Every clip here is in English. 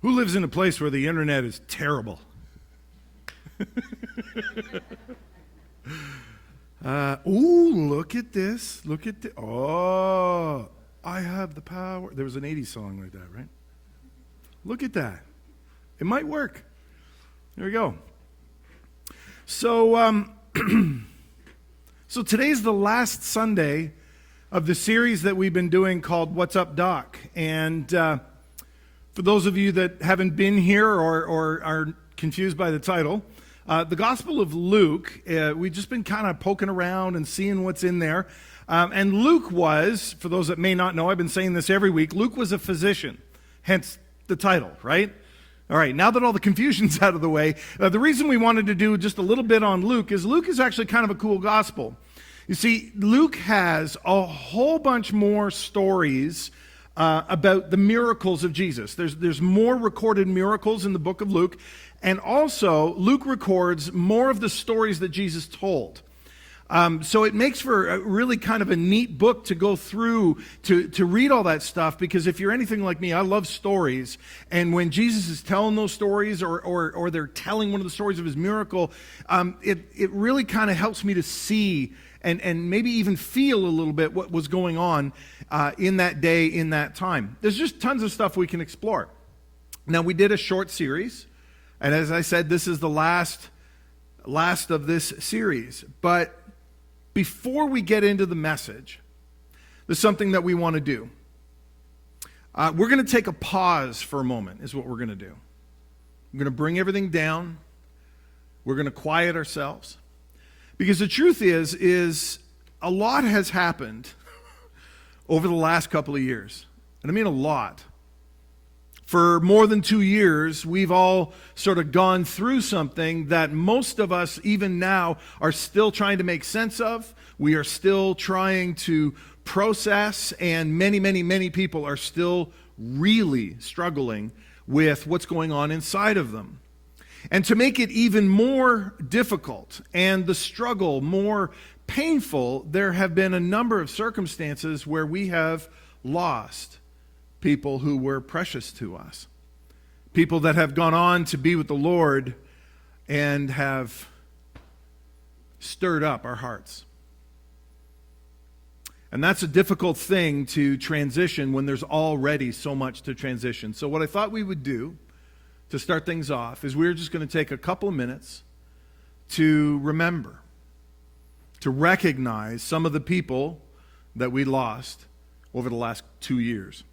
Who lives in a place where the internet is terrible? Look at this. Look at this. Oh, I have the power. There was an 80s song like that, right? Look at that. It might work. There we go. So, so today's the last Sunday of the series that we've been doing called What's Up, Doc? And for those of you that haven't been here or are confused by the title, the Gospel of Luke, we've just been kind of poking around and seeing what's in there. And Luke was, for those that may not know, I've been saying this every week, Luke was a physician, hence the title, right? All right, now that all the confusion's out of the way, the reason we wanted to do just a little bit on Luke is actually kind of a cool gospel. You see, Luke has a whole bunch more stories about the miracles of Jesus. There's more recorded miracles in the book of Luke, and also Luke records more of the stories that Jesus told. So it makes for a really kind of a neat book to go through to read all that stuff, because if you're anything like me, I love stories. And when Jesus is telling those stories or they're telling one of the stories of his miracle, it really kind of helps me to see and maybe even feel a little bit what was going on in that day, in that time. There's just tons of stuff we can explore. Now, we did a short series, and as I said, this is the last of this series. But before we get into the message, there's something that we want to do. We're going to take a pause for a moment, is what we're going to do. We're going to bring everything down. We're going to quiet ourselves. Because the truth is a lot has happened over the last couple of years. And I mean a lot. For more than 2 years, we've all sort of gone through something that most of us, even now, are still trying to make sense of. We are still trying to process, and many, many, many people are still really struggling with what's going on inside of them. And to make it even more difficult and the struggle more painful, there have been a number of circumstances where we have lost people who were precious to us. People that have gone on to be with the Lord and have stirred up our hearts. And that's a difficult thing to transition when there's already so much to transition. So what I thought we would do to start things off is we're just going to take a couple of minutes to remember, to recognize some of the people that we lost over the last 2 years.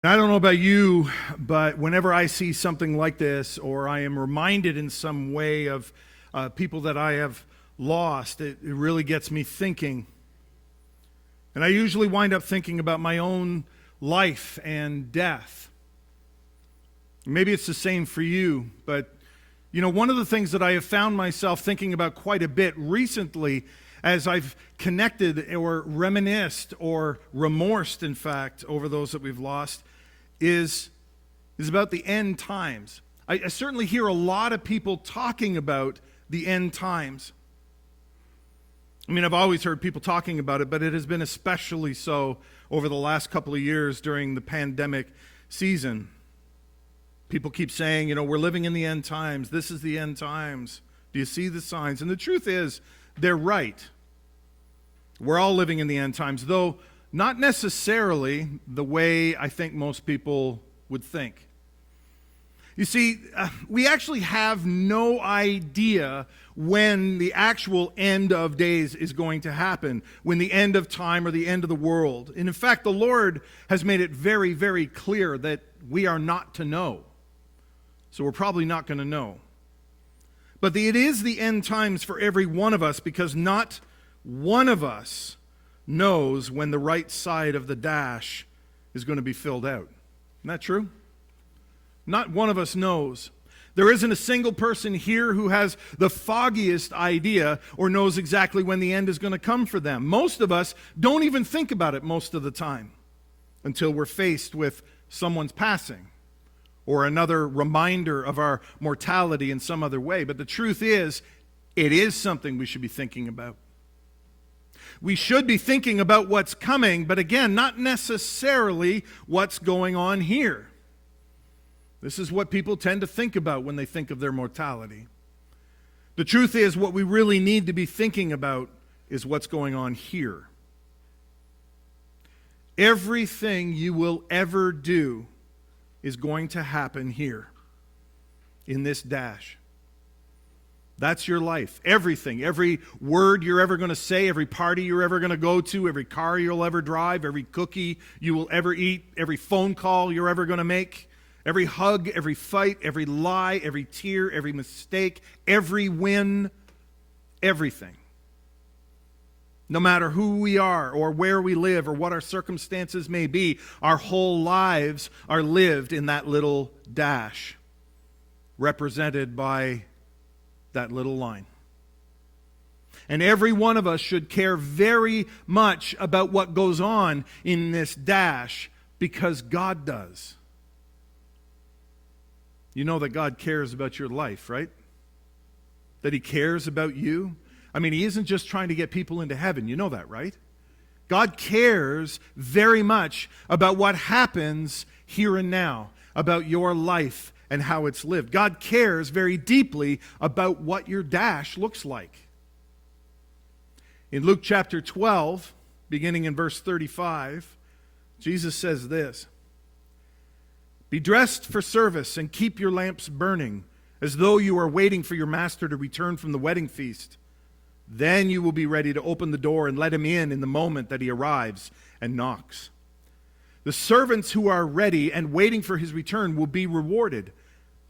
I don't know about you, but whenever I see something like this, or I am reminded in some way of people that I have lost, it really gets me thinking. And I usually wind up thinking about my own life and death. Maybe it's the same for you, but you know, one of the things that I have found myself thinking about quite a bit recently as I've connected or reminisced or remorsed, in fact, over those that we've lost, is about the end times. I certainly hear a lot of people talking about the end times. I mean, I've always heard people talking about it, but it has been especially so over the last couple of years during the pandemic season. People keep saying, we're living in the end times. This is the end times. Do you see the signs? And the truth is, they're right. We're all living in the end times, though not necessarily the way I think most people would think. You see, we actually have no idea when the actual end of days is going to happen, when the end of time or the end of the world. And in fact, the Lord has made it very, very clear that we are not to know. So we're probably not going to know. But it is the end times for every one of us, because not one of us knows when the right side of the dash is going to be filled out. Isn't that true? Not one of us knows. There isn't a single person here who has the foggiest idea or knows exactly when the end is going to come for them. Most of us don't even think about it most of the time until we're faced with someone's passing or another reminder of our mortality in some other way. But the truth is, it is something we should be thinking about. We should be thinking about what's coming, but again, not necessarily what's going on here. This is what people tend to think about when they think of their mortality. The truth is, what we really need to be thinking about is what's going on here. Everything you will ever do is going to happen here, in this dash. That's your life. Everything, every word you're ever going to say, every party you're ever going to go to, every car you'll ever drive, every cookie you will ever eat, every phone call you're ever going to make, every hug, every fight, every lie, every tear, every mistake, every win, everything. No matter who we are or where we live or what our circumstances may be, our whole lives are lived in that little dash, represented by that little line. And every one of us should care very much about what goes on in this dash, because God does. You know that God cares about your life, right? That He cares about you. I mean, He isn't just trying to get people into heaven. You know that, right? God cares very much about what happens here and now, about your life and how it's lived. God cares very deeply about what your dash looks like. In Luke chapter 12, beginning in verse 35, Jesus says this: "Be dressed for service and keep your lamps burning, as though you are waiting for your master to return from the wedding feast. Then you will be ready to open the door and let him in the moment that he arrives and knocks. The servants who are ready and waiting for his return will be rewarded.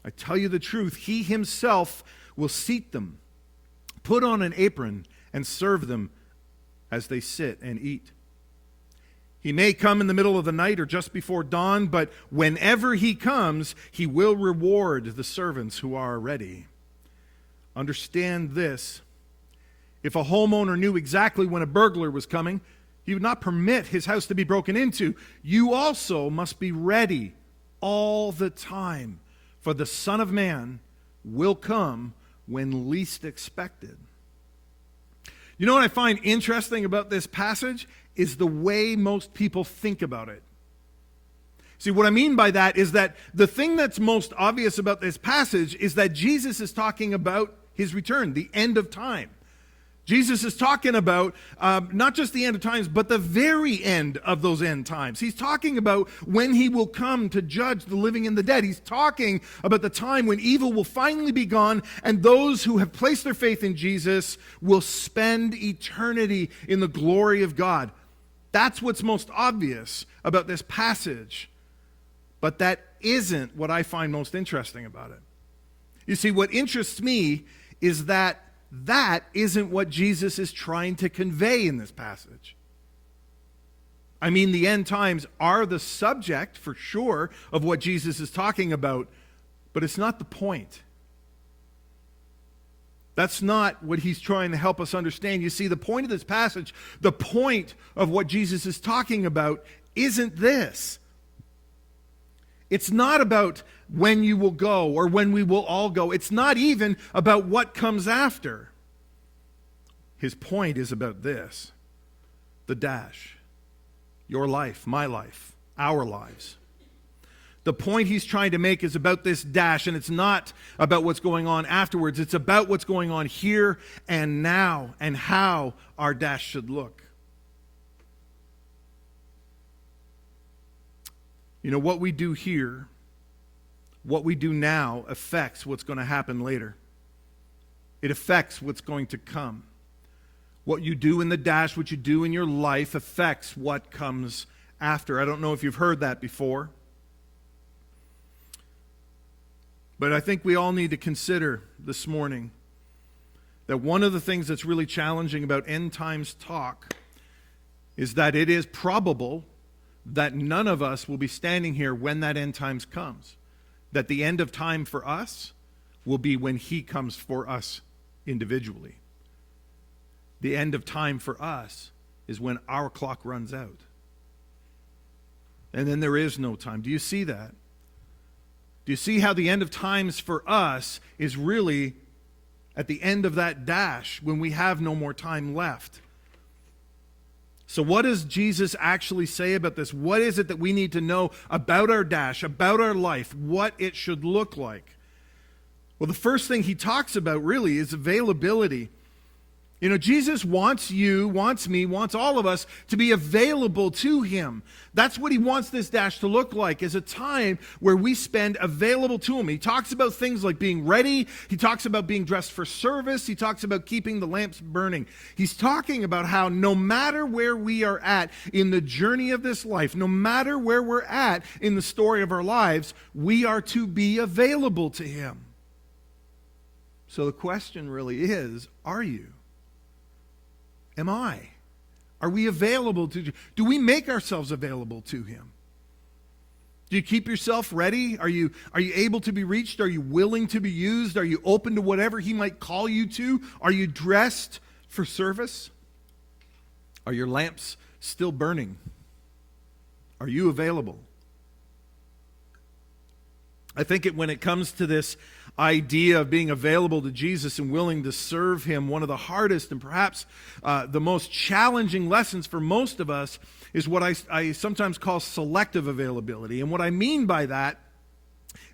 I tell you the truth, he himself will seat them, put on an apron, and serve them as they sit and eat. He may come in the middle of the night or just before dawn, but whenever he comes, he will reward the servants who are ready. Understand this: if a homeowner knew exactly when a burglar was coming, he would not permit his house to be broken into. You also must be ready all the time, for the Son of Man will come when least expected." You know what I find interesting about this passage is the way most people think about it. See, what I mean by that is that the thing that's most obvious about this passage is that Jesus is talking about his return, the end of time. Jesus is talking about not just the end of times, but the very end of those end times. He's talking about when he will come to judge the living and the dead. He's talking about the time when evil will finally be gone, and those who have placed their faith in Jesus will spend eternity in the glory of God. That's what's most obvious about this passage. But that isn't what I find most interesting about it. You see, what interests me is that isn't what Jesus is trying to convey in this passage. I mean, the end times are the subject, for sure, of what Jesus is talking about, but it's not the point. That's not what he's trying to help us understand. You see, the point of this passage, the point of what Jesus is talking about, isn't this. It's not about when you will go or when we will all go. It's not even about what comes after. His point is about this: the dash. Your life, my life, our lives. The point he's trying to make is about this dash, and it's not about what's going on afterwards. It's about what's going on here and now and how our dash should look. You know, what we do here, what we do now, affects what's going to happen later. It affects what's going to come. What you do in the dash, what you do in your life, affects what comes after. I don't know if you've heard that before. But I think we all need to consider this morning that one of the things that's really challenging about end times talk is that it is probable that none of us will be standing here when that end times comes. That the end of time for us will be when he comes for us individually. The end of time for us is when our clock runs out. And then there is no time. Do you see that? Do you see how the end of times for us is really at the end of that dash when we have no more time left? So what does Jesus actually say about this? What is it that we need to know about our dash, about our life, what it should look like? Well, the first thing he talks about really is availability. You know, Jesus wants you, wants me, wants all of us to be available to him. That's what he wants this dash to look like, is a time where we spend available to him. He talks about things like being ready. He talks about being dressed for service. He talks about keeping the lamps burning. He's talking about how no matter where we are at in the journey of this life, no matter where we're at in the story of our lives, we are to be available to him. So the question really is, are you? Am I? Are we available to? Do we make ourselves available to him? Do you keep yourself ready? Are you able to be reached? Are you willing to be used? Are you open to whatever he might call you to? Are you dressed for service? Are your lamps still burning? Are you available? I think when it comes to this idea of being available to Jesus and willing to serve him, one of the hardest and perhaps the most challenging lessons for most of us is what I sometimes call selective availability. And what I mean by that,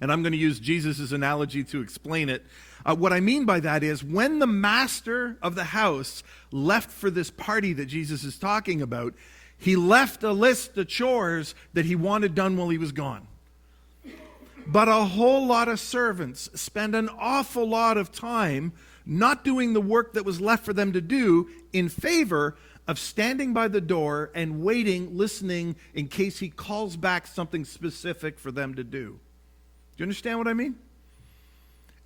and I'm going to use Jesus' analogy to explain it, what I mean by that is when the master of the house left for this party that Jesus is talking about, he left a list of chores that he wanted done while he was gone. But a whole lot of servants spend an awful lot of time not doing the work that was left for them to do in favor of standing by the door and waiting, listening in case he calls back something specific for them to do. Do you understand what I mean?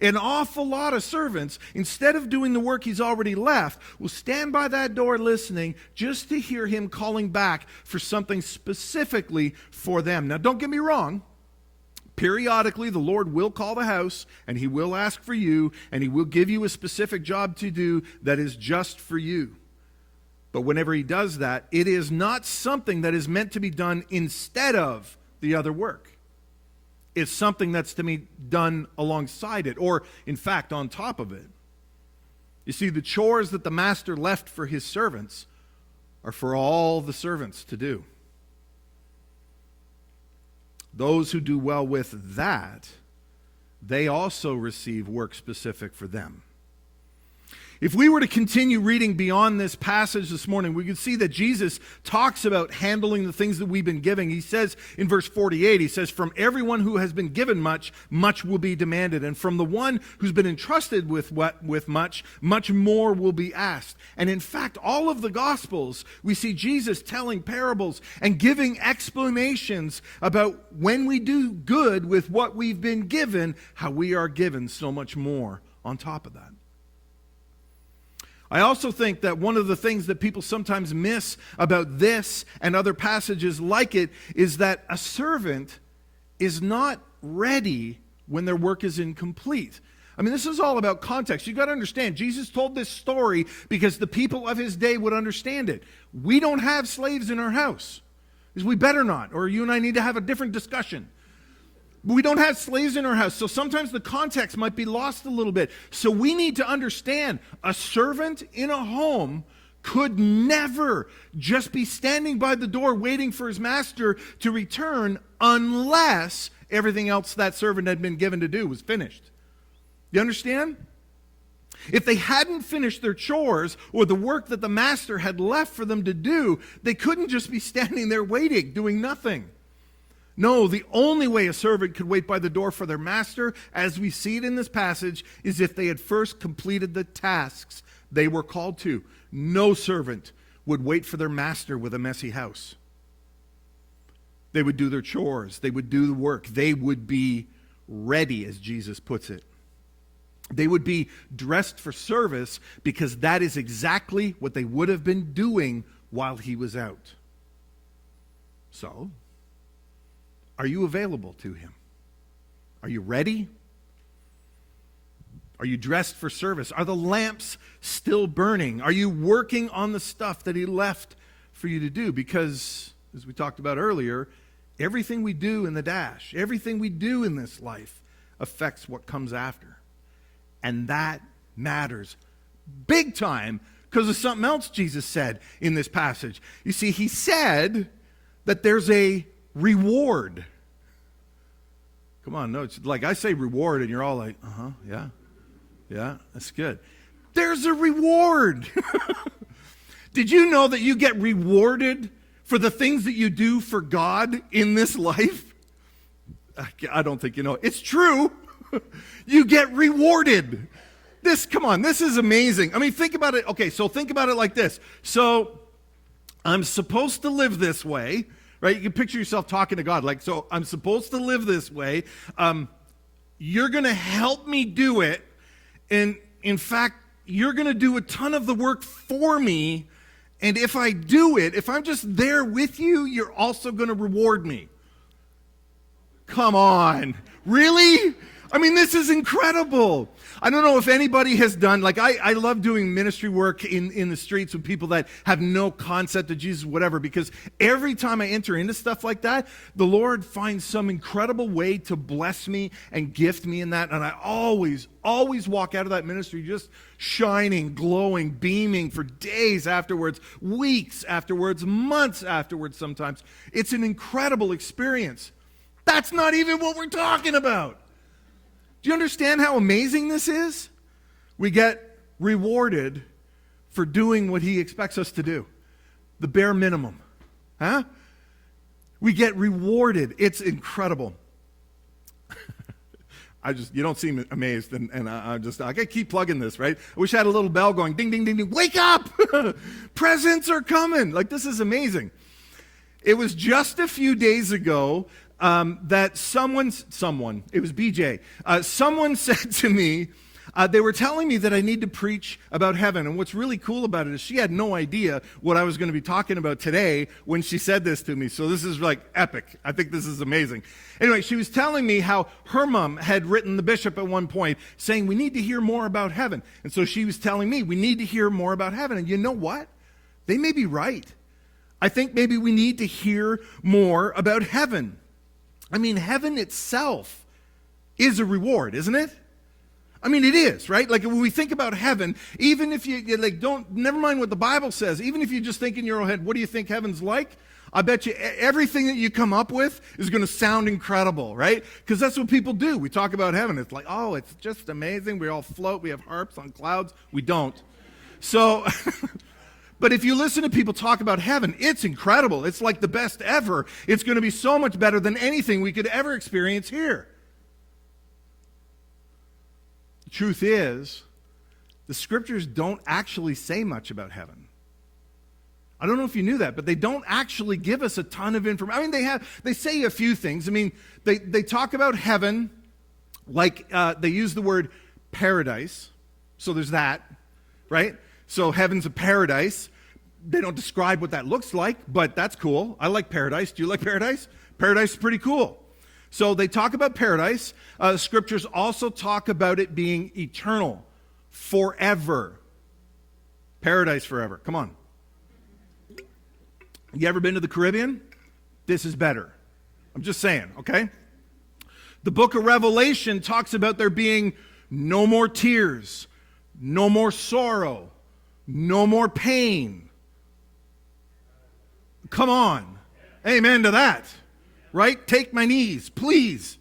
An awful lot of servants, instead of doing the work he's already left, will stand by that door listening just to hear him calling back for something specifically for them. Now, don't get me wrong. Periodically, the Lord will call the house, and he will ask for you, and he will give you a specific job to do that is just for you. But whenever he does that, it is not something that is meant to be done instead of the other work. It's something that's to be done alongside it, or, in fact, on top of it. You see, the chores that the master left for his servants are for all the servants to do. Those who do well with that, they also receive work specific for them. If we were to continue reading beyond this passage this morning, we could see that Jesus talks about handling the things that we've been giving. He says in verse 48, he says, "From everyone who has been given much, much will be demanded. And from the one who's been entrusted with much, much more will be asked." And in fact, all of the Gospels, we see Jesus telling parables and giving explanations about when we do good with what we've been given, how we are given so much more on top of that. I also think that one of the things that people sometimes miss about this and other passages like it is that a servant is not ready when their work is incomplete. I mean, this is all about context. You've got to understand, Jesus told this story because the people of his day would understand it. We don't have slaves in our house. We better not, or you and I need to have a different discussion. We don't have slaves in our house, so sometimes the context might be lost a little bit. So we need to understand a servant in a home could never just be standing by the door waiting for his master to return unless everything else that servant had been given to do was finished. You understand? If they hadn't finished their chores or the work that the master had left for them to do, they couldn't just be standing there waiting, doing nothing. No, the only way a servant could wait by the door for their master, as we see it in this passage, is if they had first completed the tasks they were called to. No servant would wait for their master with a messy house. They would do their chores. They would do the work. They would be ready, as Jesus puts it. They would be dressed for service because that is exactly what they would have been doing while he was out. So, are you available to him? Are you ready? Are you dressed for service? Are the lamps still burning? Are you working on the stuff that he left for you to do? Because, as we talked about earlier, everything we do in the dash, everything we do in this life affects what comes after. And that matters big time because of something else Jesus said in this passage. You see, he said that there's a reward. Come on, no, it's like I say reward and you're all like, yeah, that's good. There's a reward. Did you know that you get rewarded for the things that you do for God in this life? I don't think you know. It's true. You get rewarded. Come on, this is amazing. I mean, think about it. Okay, so think about it like this. So I'm supposed to live this way, right? You can picture yourself talking to God. Like, so I'm supposed to live this way. You're going to help me do it. And in fact, you're going to do a ton of the work for me. And if I do it, if I'm just there with you, you're also going to reward me. Come on. Really? I mean, this is incredible. I don't know if anybody has done, like I love doing ministry work in the streets with people that have no concept of Jesus, whatever, because every time I enter into stuff like that, the Lord finds some incredible way to bless me and gift me in that. And I always walk out of that ministry just shining, glowing, beaming for days afterwards, weeks afterwards, months afterwards sometimes. It's an incredible experience. That's not even what we're talking about. Do you understand how amazing this is? We get rewarded for doing what he expects us to do. The bare minimum. Huh? We get rewarded. It's incredible. You don't seem amazed, and I gotta keep plugging this, right? I wish I had a little bell going, ding, ding, ding, ding, wake up! Presents are coming! Like, this is amazing. It was just a few days ago that someone, it was BJ, someone said to me, they were telling me that I need to preach about heaven. And what's really cool about it is she had no idea what I was going to be talking about today when she said this to me. So this is like epic. I think this is amazing. Anyway, she was telling me how her mom had written the bishop at one point saying we need to hear more about heaven. And so she was telling me we need to hear more about heaven. And you know what? They may be right. I think maybe we need to hear more about heaven. I mean, heaven itself is a reward, isn't it? I mean, it is, right? Like, when we think about heaven, even if you, like, never mind what the Bible says, even if you just think in your own head, what do you think heaven's like? I bet you everything that you come up with is going to sound incredible, right? Because that's what people do. We talk about heaven. It's like, oh, it's just amazing. We all float. We have harps on clouds. We don't. So... But if you listen to people talk about heaven, it's incredible. It's like the best ever. It's going to be so much better than anything we could ever experience here. The truth is, the scriptures don't actually say much about heaven. I don't know if you knew that, but they don't actually give us a ton of information. I mean, they say a few things. I mean, they talk about heaven like they use the word paradise. So there's that, right? So heaven's a paradise. They don't describe what that looks like, but that's cool. I like paradise. Do you like paradise? Paradise is pretty cool. So they talk about paradise. Scriptures also talk about it being eternal, forever. Paradise forever. Come on. You ever been to the Caribbean? This is better. I'm just saying, okay? The book of Revelation talks about there being no more tears, no more sorrow, no more pain. Come on. Amen to that. Right? Take my knees, please.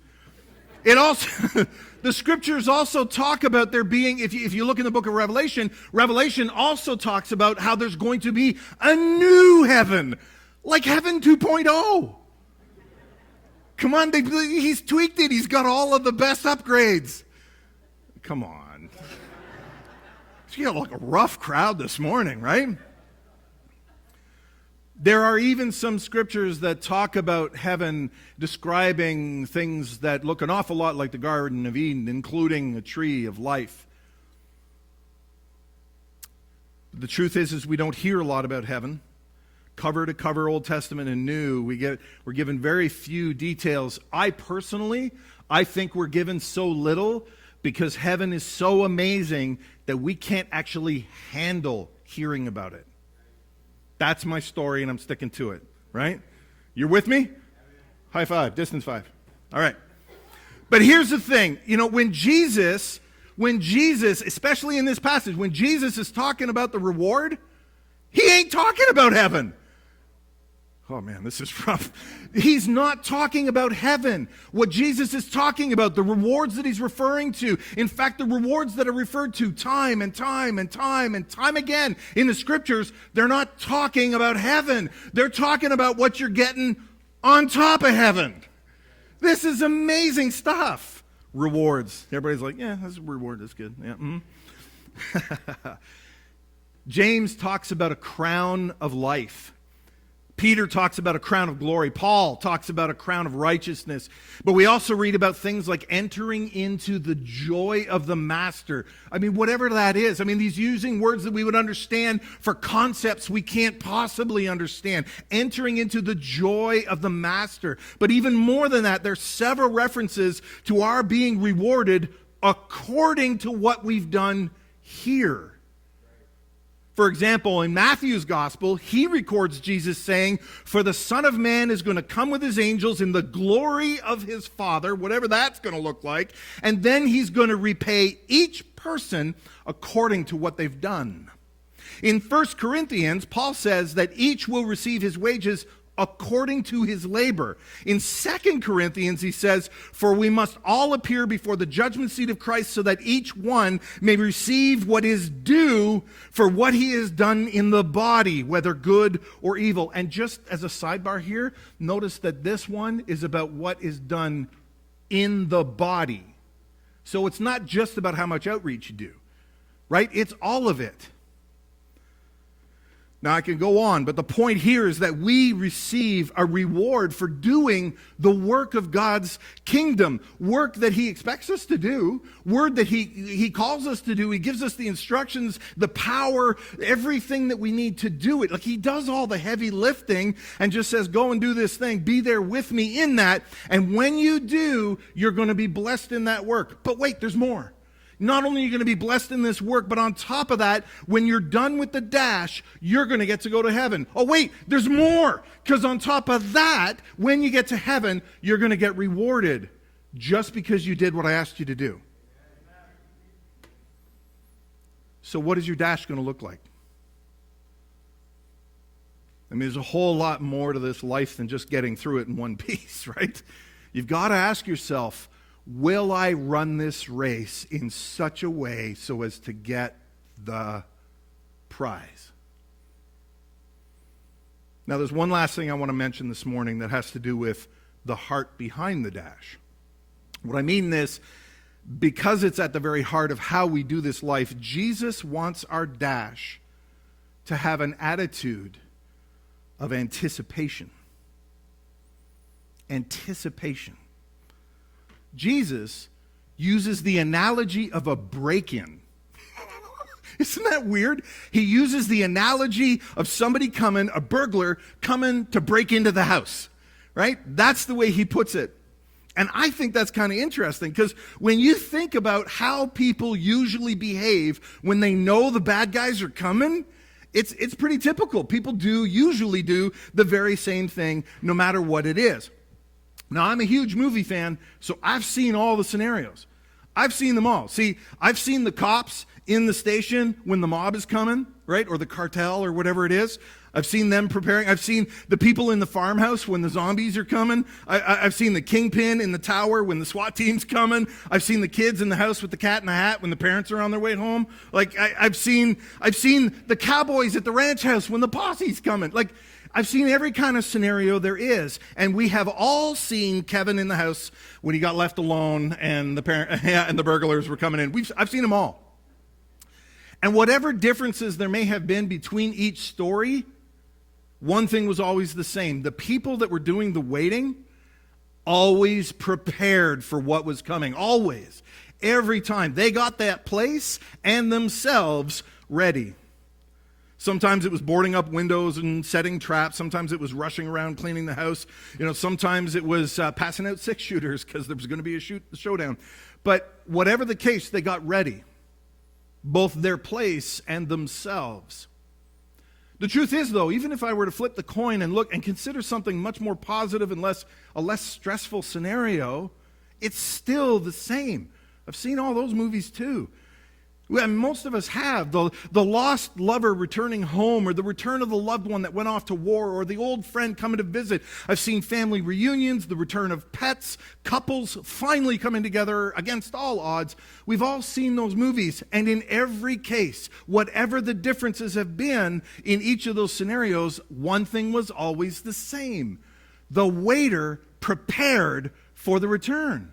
It also, the scriptures also talk about there being, if you look in the book of Revelation, Revelation also talks about how there's going to be a new heaven, like heaven 2.0. Come on, he's tweaked it. He's got all of the best upgrades. Come on. You got like a rough crowd this morning, right? There are even some scriptures that talk about heaven describing things that look an awful lot like the Garden of Eden, including a tree of life. The truth is we don't hear a lot about heaven. Cover to cover, Old Testament and New, we're given very few details. I think we're given so little because heaven is so amazing that we can't actually handle hearing about it. That's my story, and I'm sticking to it, right? You're with me? High five, distance five. All right. But here's the thing. When Jesus, especially in this passage, when Jesus is talking about the reward, he ain't talking about heaven. Oh man, this is rough. He's not talking about heaven. What Jesus is talking about, the rewards that he's referring to, in fact, the rewards that are referred to time and time and time and time again in the scriptures, they're not talking about heaven. They're talking about what you're getting on top of heaven. This is amazing stuff. Rewards. Everybody's like, yeah, that's a reward. That's good. Yeah. James talks about a crown of life. Peter talks about a crown of glory. Paul talks about a crown of righteousness. But we also read about things like entering into the joy of the master. Whatever that is. These using words that we would understand for concepts we can't possibly understand. Entering into the joy of the master. But even more than that, there's several references to our being rewarded according to what we've done here. For example, in Matthew's gospel, he records Jesus saying, "For the Son of Man is going to come with his angels in the glory of his Father," whatever that's going to look like, and then he's going to repay each person according to what they've done. In 1 Corinthians, Paul says that each will receive his wages according to his labor. In 2 Corinthians, he says, "For we must all appear before the judgment seat of Christ so that each one may receive what is due for what he has done in the body, whether good or evil." And just as a sidebar here, notice that this one is about what is done in the body. So it's not just about how much outreach you do, right? It's all of it. Now, I can go on, but the point here is that we receive a reward for doing the work of God's kingdom, work that he expects us to do, word that he calls us to do. He gives us the instructions, the power, everything that we need to do it. Like he does all the heavy lifting and just says, go and do this thing. Be there with me in that. And when you do, you're going to be blessed in that work. But wait, there's more. Not only are you going to be blessed in this work, but on top of that, when you're done with the dash, you're going to get to go to heaven. Oh, wait, there's more. Because on top of that, when you get to heaven, you're going to get rewarded just because you did what I asked you to do. So what is your dash going to look like? There's a whole lot more to this life than just getting through it in one piece, right? You've got to ask yourself, will I run this race in such a way so as to get the prize? Now, there's one last thing I want to mention this morning that has to do with the heart behind the dash. What I mean is, because it's at the very heart of how we do this life, Jesus wants our dash to have an attitude of anticipation. Anticipation. Jesus uses the analogy of a break-in. Isn't that weird? He uses the analogy of somebody coming, a burglar, coming to break into the house, right? That's the way he puts it. And I think that's kind of interesting because when you think about how people usually behave when they know the bad guys are coming, it's pretty typical. People usually do the very same thing no matter what it is. Now, I'm a huge movie fan, so I've seen all the scenarios. I've seen them all. See, I've seen the cops in the station when the mob is coming, right? Or the cartel or whatever it is. I've seen them preparing. I've seen the people in the farmhouse when the zombies are coming. I've seen the kingpin in the tower when the SWAT team's coming. I've seen the kids in the house with the cat in the hat when the parents are on their way home. Like, I've seen the cowboys at the ranch house when the posse's coming. Like, I've seen every kind of scenario there is. And we have all seen Kevin in the house when he got left alone and the burglars were coming in. I've seen them all. And whatever differences there may have been between each story, one thing was always the same. The people that were doing the waiting always prepared for what was coming. Always. Every time. They got that place and themselves ready. Sometimes it was boarding up windows and setting traps. Sometimes it was rushing around cleaning the house. Sometimes it was passing out 6-shooters because there was going to be a showdown. But whatever the case, they got ready. Both their place and themselves. The truth is, though, even if I were to flip the coin and look and consider something much more positive and a less stressful scenario, it's still the same. I've seen all those movies too. Most of us have. The lost lover returning home, or the return of the loved one that went off to war, or the old friend coming to visit. I've seen family reunions, the return of pets, couples finally coming together against all odds. We've all seen those movies, and in every case, whatever the differences have been in each of those scenarios, one thing was always the same. The waiter prepared for the return.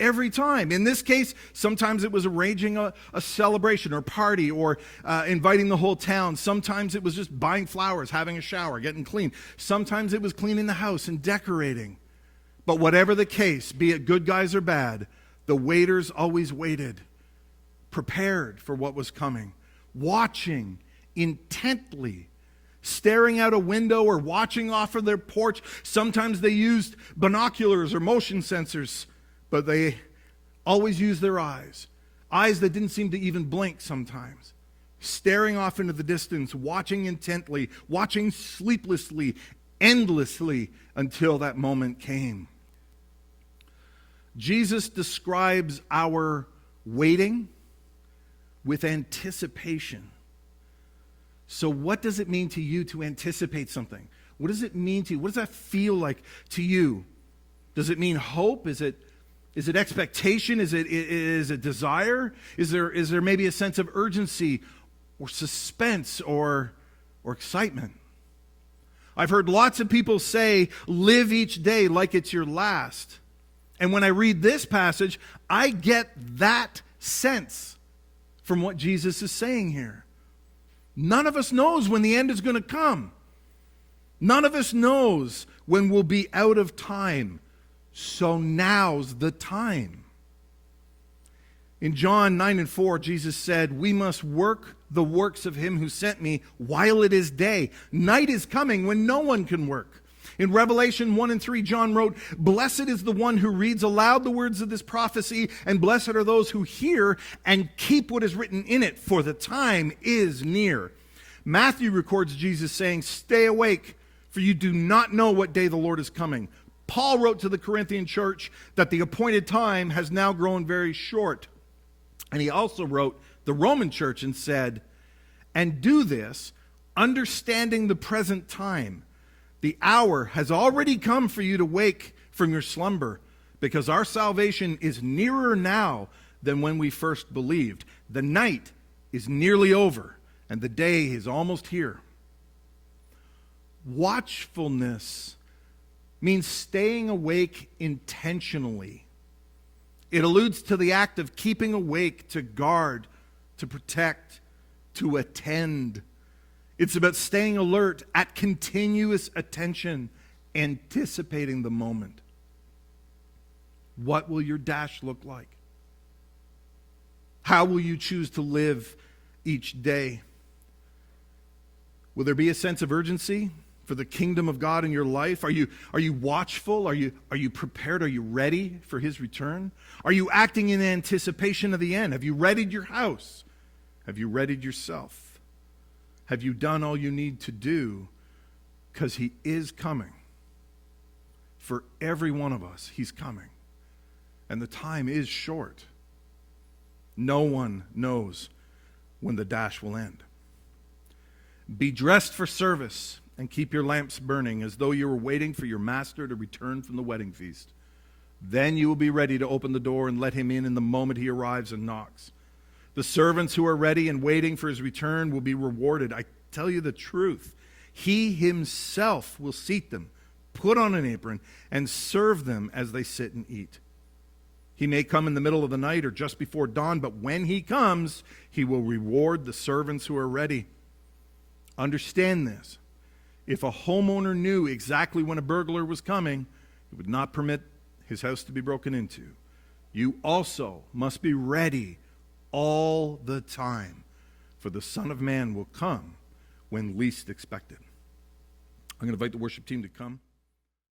Every time. In this case, sometimes it was arranging a celebration or party or inviting the whole town. Sometimes it was just buying flowers, having a shower, getting clean. Sometimes it was cleaning the house and decorating. But whatever the case, be it good guys or bad, the waiters always waited, prepared for what was coming, watching intently, staring out a window or watching off of their porch. Sometimes they used binoculars or motion sensors, but they always used their eyes that didn't seem to even blink sometimes, staring off into the distance, watching intently, watching sleeplessly, endlessly, until that moment came. Jesus describes our waiting with anticipation. So what does it mean to you to anticipate something? What does it mean to you? What does that feel like to you? Does it mean hope? Is it expectation? Is it desire? Is there maybe a sense of urgency or suspense or excitement? I've heard lots of people say, live each day like it's your last. And when I read this passage, I get that sense from what Jesus is saying here. None of us knows when the end is going to come. None of us knows when we'll be out of time. So now's the time. In John 9:4, Jesus said, we must work the works of him who sent me while it is day. Night is coming when no one can work. In Revelation 1:3, John wrote, blessed is the one who reads aloud the words of this prophecy, and blessed are those who hear and keep what is written in it, for the time is near. Matthew records Jesus saying, stay awake, for you do not know what day the Lord is coming. Paul wrote to the Corinthian church that the appointed time has now grown very short. And he also wrote the Roman church and said, and do this, understanding the present time. The hour has already come for you to wake from your slumber, because our salvation is nearer now than when we first believed. The night is nearly over, and the day is almost here. Watchfulness means staying awake intentionally. It alludes to the act of keeping awake, to guard, to protect, to attend. It's about staying alert, at continuous attention, anticipating the moment. What will your dash look like? How will you choose to live each day? Will there be a sense of urgency for the kingdom of God in your life? Are you watchful? Are you prepared? Are you ready for his return? Are you acting in anticipation of the end? Have you readied your house? Have you readied yourself? Have you done all you need to do? Because he is coming. For every one of us, he's coming. And the time is short. No one knows when the dash will end. Be dressed for service and keep your lamps burning as though you were waiting for your master to return from the wedding feast. Then you will be ready to open the door and let him in the moment he arrives and knocks. The servants who are ready and waiting for his return will be rewarded. I tell you the truth. He himself will seat them, put on an apron, and serve them as they sit and eat. He may come in the middle of the night or just before dawn, but when he comes, he will reward the servants who are ready. Understand this. If a homeowner knew exactly when a burglar was coming, he would not permit his house to be broken into. You also must be ready all the time, for the Son of Man will come when least expected. I'm going to invite the worship team to come.